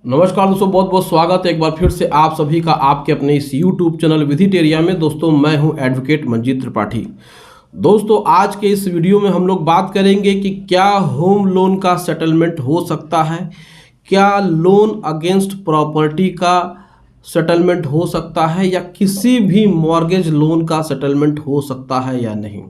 नमस्कार दोस्तों, बहुत बहुत स्वागत है एक बार फिर से आप सभी का आपके अपने इस YouTube चैनल विधिटेरिया में। दोस्तों मैं हूं एडवोकेट मंजीत त्रिपाठी। दोस्तों आज के इस वीडियो में हम लोग बात करेंगे कि क्या होम लोन का सेटलमेंट हो सकता है, क्या लोन अगेंस्ट प्रॉपर्टी का सेटलमेंट हो सकता है या किसी भी मॉर्गेज लोन का सेटलमेंट हो सकता है या नहीं।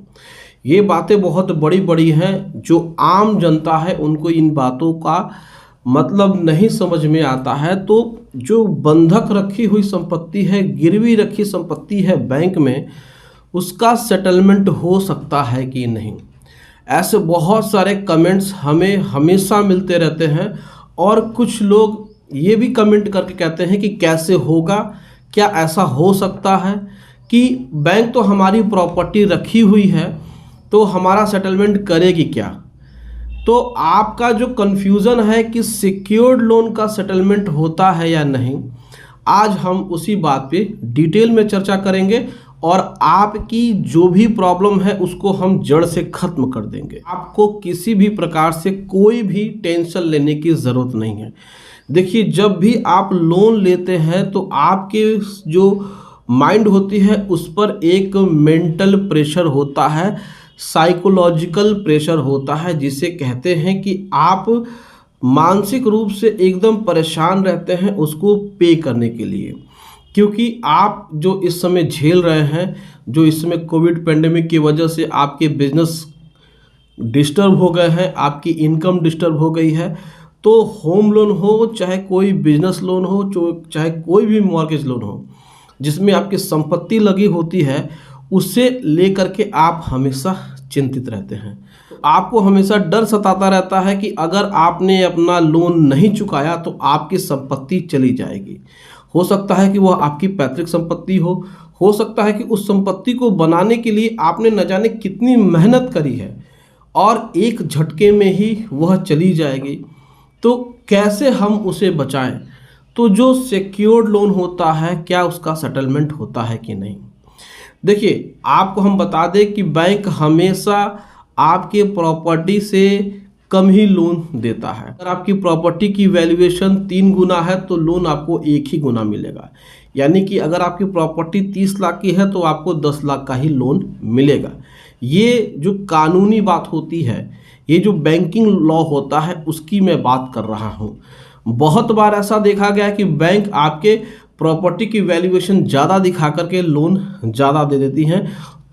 ये बातें बहुत बड़ी बड़ी हैं, जो आम जनता है उनको इन बातों का मतलब नहीं समझ में आता है। तो जो बंधक रखी हुई संपत्ति है, गिरवी रखी संपत्ति है बैंक में, उसका सेटलमेंट हो सकता है कि नहीं। ऐसे बहुत सारे कमेंट्स हमें हमेशा मिलते रहते हैं और कुछ लोग ये भी कमेंट करके कहते हैं कि कैसे होगा, क्या ऐसा हो सकता है कि बैंक तो हमारी प्रॉपर्टी रखी हुई है तो हमारा सेटलमेंट करेगी क्या। तो आपका जो कन्फ्यूज़न है कि सिक्योर्ड लोन का सेटलमेंट होता है या नहीं, आज हम उसी बात पे डिटेल में चर्चा करेंगे और आपकी जो भी प्रॉब्लम है उसको हम जड़ से ख़त्म कर देंगे। आपको किसी भी प्रकार से कोई भी टेंशन लेने की ज़रूरत नहीं है। देखिए, जब भी आप लोन लेते हैं तो आपके जो माइंड होती है उस पर एक मेंटल प्रेशर होता है, साइकोलॉजिकल प्रेशर होता है, जिसे कहते हैं कि आप मानसिक रूप से एकदम परेशान रहते हैं उसको पे करने के लिए। क्योंकि आप जो इस समय झेल रहे हैं, जो इस समय कोविड पेंडेमिक की वजह से आपके बिजनेस डिस्टर्ब हो गए हैं, आपकी इनकम डिस्टर्ब हो गई है, तो होम लोन हो चाहे कोई बिजनेस लोन हो, चाहे कोई भी मॉर्गेज लोन हो जिसमें आपकी संपत्ति लगी होती है, उससे लेकर के आप हमेशा चिंतित रहते हैं। आपको हमेशा डर सताता रहता है कि अगर आपने अपना लोन नहीं चुकाया तो आपकी संपत्ति चली जाएगी। हो सकता है कि वह आपकी पैतृक संपत्ति हो सकता है कि उस संपत्ति को बनाने के लिए आपने न जाने कितनी मेहनत करी है और एक झटके में ही वह चली जाएगी। तो कैसे हम उसे बचाएं? तो जो सिक्योर्ड लोन होता है, क्या उसका सेटलमेंट होता है कि नहीं। देखिए, आपको हम बता दें कि बैंक हमेशा आपके प्रॉपर्टी से कम ही लोन देता है। अगर आपकी प्रॉपर्टी की वैल्यूएशन 3 गुना है तो लोन आपको 1 ही गुना मिलेगा। यानी कि अगर आपकी प्रॉपर्टी 30 लाख की है तो आपको 10 लाख का ही लोन मिलेगा। ये जो कानूनी बात होती है, ये जो बैंकिंग लॉ होता है, उसकी मैं बात कर रहा हूँ। बहुत बार ऐसा देखा गया है कि बैंक आपके प्रॉपर्टी की वैल्यूएशन ज़्यादा दिखा करके लोन ज़्यादा दे देती हैं,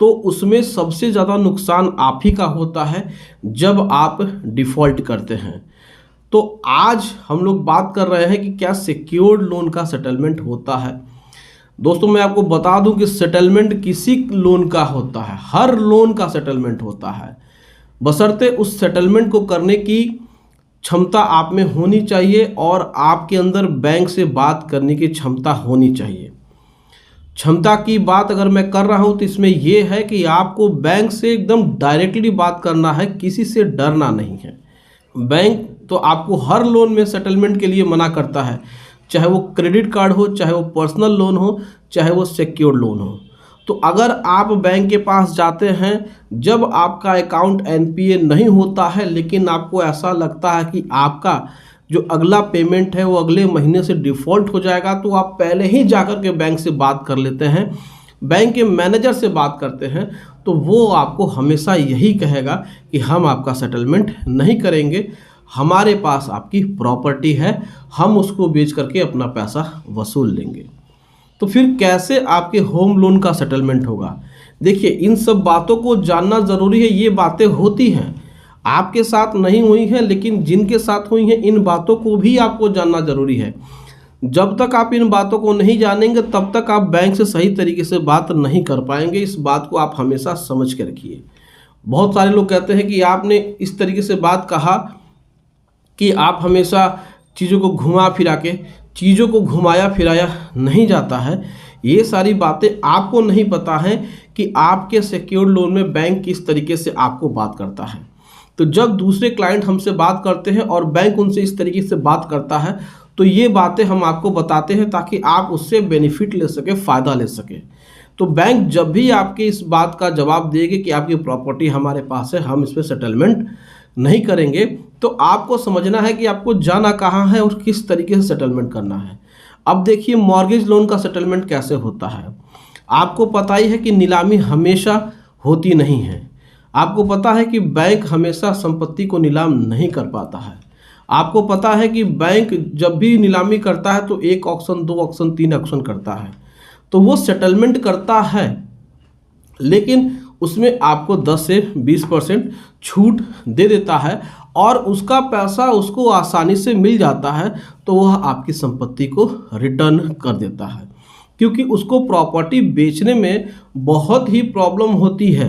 तो उसमें सबसे ज़्यादा नुकसान आप ही का होता है जब आप डिफ़ॉल्ट करते हैं। तो आज हम लोग बात कर रहे हैं कि क्या सिक्योर्ड लोन का सेटलमेंट होता है। दोस्तों मैं आपको बता दूं कि सेटलमेंट किसी लोन का होता है, हर लोन का सेटलमेंट होता है, बशर्ते उस सेटलमेंट को करने की क्षमता आप में होनी चाहिए और आपके अंदर बैंक से बात करने की क्षमता होनी चाहिए। क्षमता की बात अगर मैं कर रहा हूं तो इसमें यह है कि आपको बैंक से एकदम डायरेक्टली बात करना है, किसी से डरना नहीं है। बैंक तो आपको हर लोन में सेटलमेंट के लिए मना करता है, चाहे वो क्रेडिट कार्ड हो, चाहे वो पर्सनल लोन हो, चाहे वो सिक्योर्ड लोन हो। तो अगर आप बैंक के पास जाते हैं जब आपका अकाउंट एनपीए नहीं होता है, लेकिन आपको ऐसा लगता है कि आपका जो अगला पेमेंट है वो अगले महीने से डिफ़ॉल्ट हो जाएगा, तो आप पहले ही जाकर के बैंक से बात कर लेते हैं, बैंक के मैनेजर से बात करते हैं, तो वो आपको हमेशा यही कहेगा कि हम आपका सेटलमेंट नहीं करेंगे, हमारे पास आपकी प्रॉपर्टी है, हम उसको बेच करके अपना पैसा वसूल लेंगे। तो फिर कैसे आपके होम लोन का सेटलमेंट होगा। देखिए, इन सब बातों को जानना ज़रूरी है। ये बातें होती हैं, आपके साथ नहीं हुई हैं, लेकिन जिनके साथ हुई हैं इन बातों को भी आपको जानना ज़रूरी है। जब तक आप इन बातों को नहीं जानेंगे तब तक आप बैंक से सही तरीके से बात नहीं कर पाएंगे। इस बात को आप हमेशा समझ के रखिए। बहुत सारे लोग कहते हैं कि आपने इस तरीके से बात कहा कि आप हमेशा चीज़ों को घुमा फिरा के, चीज़ों को घुमाया फिराया नहीं जाता है। ये सारी बातें आपको नहीं पता है कि आपके सिक्योर्ड लोन में बैंक किस तरीके से आपको बात करता है। तो जब दूसरे क्लाइंट हमसे बात करते हैं और बैंक उनसे इस तरीके से बात करता है, तो ये बातें हम आपको बताते हैं ताकि आप उससे बेनिफिट ले सके, फ़ायदा ले सके। तो बैंक जब भी आपके इस बात का जवाब देगी कि आपकी प्रॉपर्टी हमारे पास है, हम इस पर सेटलमेंट नहीं करेंगे, तो आपको समझना है कि आपको जाना कहाँ है और किस तरीके से सेटलमेंट करना है। अब देखिए मॉर्गेज लोन का सेटलमेंट कैसे होता है। आपको पता ही है कि नीलामी हमेशा होती नहीं है। आपको पता है कि बैंक हमेशा संपत्ति को नीलाम नहीं कर पाता है। आपको पता है कि बैंक जब भी नीलामी करता है तो 1 ऑक्शन, 2 ऑक्शन, 3 ऑक्शन करता है, तो वो सेटलमेंट करता है, लेकिन उसमें आपको 10 से 20% छूट दे देता है और उसका पैसा उसको आसानी से मिल जाता है, तो वह आपकी संपत्ति को रिटर्न कर देता है। क्योंकि उसको प्रॉपर्टी बेचने में बहुत ही प्रॉब्लम होती है।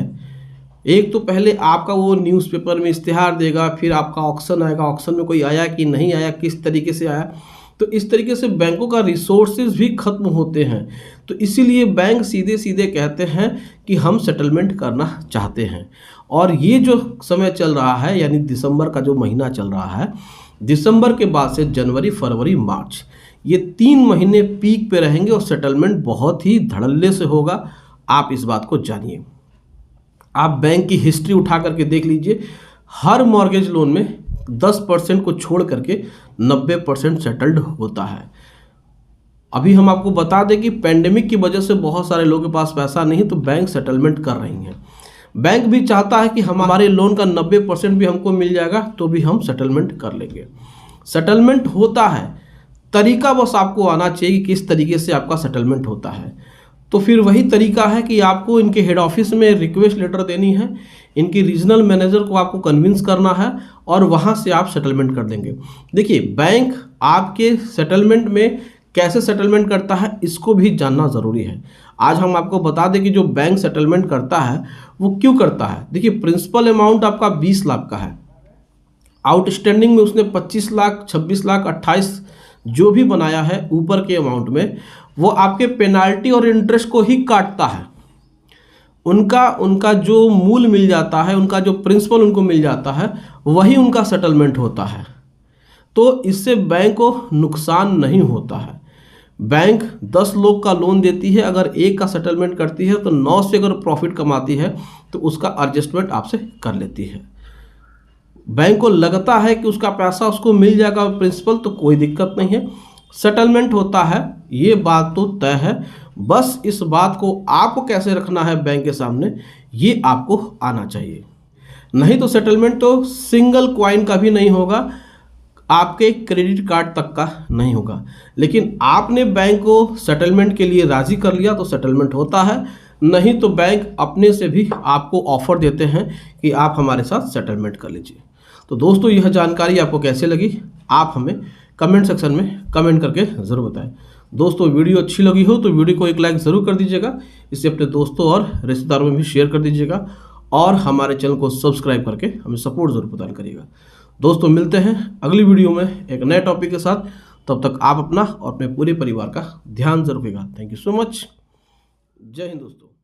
एक तो पहले आपका वो न्यूज़पेपर में इश्तिहार देगा, फिर आपका ऑक्शन आएगा, ऑक्शन में कोई आया कि नहीं आया, किस तरीके से आया, तो इस तरीके से बैंकों का रिसोर्सेज भी खत्म होते हैं। तो इसीलिए बैंक सीधे सीधे कहते हैं कि हम सेटलमेंट करना चाहते हैं। और ये जो समय चल रहा है, यानी दिसंबर का जो महीना चल रहा है, दिसंबर के बाद से जनवरी, फरवरी, मार्च, ये 3 महीने पीक पे रहेंगे और सेटलमेंट बहुत ही धड़ल्ले से होगा। आप इस बात को जानिए। आप बैंक की हिस्ट्री उठा करके देख लीजिए, हर मॉर्गेज लोन में 10% को छोड़ करके 90% सेटल्ड होता है। अभी हम आपको बता दें कि पेंडेमिक की वजह से बहुत सारे लोगों के पास पैसा नहीं, तो बैंक सेटलमेंट कर रही हैं। बैंक भी चाहता है कि हमारे लोन का 90% भी हमको मिल जाएगा तो भी हम सेटलमेंट कर लेंगे। सेटलमेंट होता है, तरीका बस आपको आना चाहिए कि किस तरीके से आपका सेटलमेंट होता है। तो फिर वही तरीका है कि आपको इनके हेड ऑफिस में रिक्वेस्ट लेटर देनी है, इनकी रीजनल मैनेजर को आपको कन्विंस करना है और वहाँ से आप सेटलमेंट कर देंगे। देखिए बैंक आपके सेटलमेंट में कैसे सेटलमेंट करता है इसको भी जानना ज़रूरी है। आज हम आपको बता दें कि जो बैंक सेटलमेंट करता है वो क्यों करता है। देखिए प्रिंसिपल अमाउंट आपका 20 लाख का है, आउटस्टैंडिंग में उसने 25 लाख, 26 लाख, 28 जो भी बनाया है ऊपर के अमाउंट में, वो आपके पेनाल्टी और इंटरेस्ट को ही काटता है। उनका जो मूल मिल जाता है, उनका जो प्रिंसिपल उनको मिल जाता है, वही उनका सेटलमेंट होता है। तो इससे बैंक को नुकसान नहीं होता है। बैंक 10 लोग का लोन देती है, अगर एक का सेटलमेंट करती है तो 9 से अगर प्रॉफिट कमाती है तो उसका एडजस्टमेंट आपसे कर लेती है। बैंक को लगता है कि उसका पैसा उसको मिल जाएगा प्रिंसिपल, तो कोई दिक्कत नहीं है, सेटलमेंट होता है, ये बात तो तय है। बस इस बात को आपको कैसे रखना है बैंक के सामने, ये आपको आना चाहिए। नहीं तो सेटलमेंट तो सिंगल क्वाइन का भी नहीं होगा, आपके क्रेडिट कार्ड तक का नहीं होगा। लेकिन आपने बैंक को सेटलमेंट के लिए राज़ी कर लिया तो सेटलमेंट होता है, नहीं तो बैंक अपने से भी आपको ऑफर देते हैं कि आप हमारे साथ सेटलमेंट कर लीजिए। तो दोस्तों यह जानकारी आपको कैसे लगी, आप हमें कमेंट सेक्शन में कमेंट करके ज़रूर बताएं। दोस्तों वीडियो अच्छी लगी हो तो वीडियो को एक लाइक ज़रूर कर दीजिएगा, इसे अपने दोस्तों और रिश्तेदारों में भी शेयर कर दीजिएगा और हमारे चैनल को सब्सक्राइब करके हमें सपोर्ट ज़रूर प्रदान करिएगा। दोस्तों मिलते हैं अगली वीडियो में एक नए टॉपिक के साथ, तब तक आप अपना और अपने पूरे परिवार का ध्यान जरूर रखिएगा। Thank you so much. जय हिंद दोस्तों।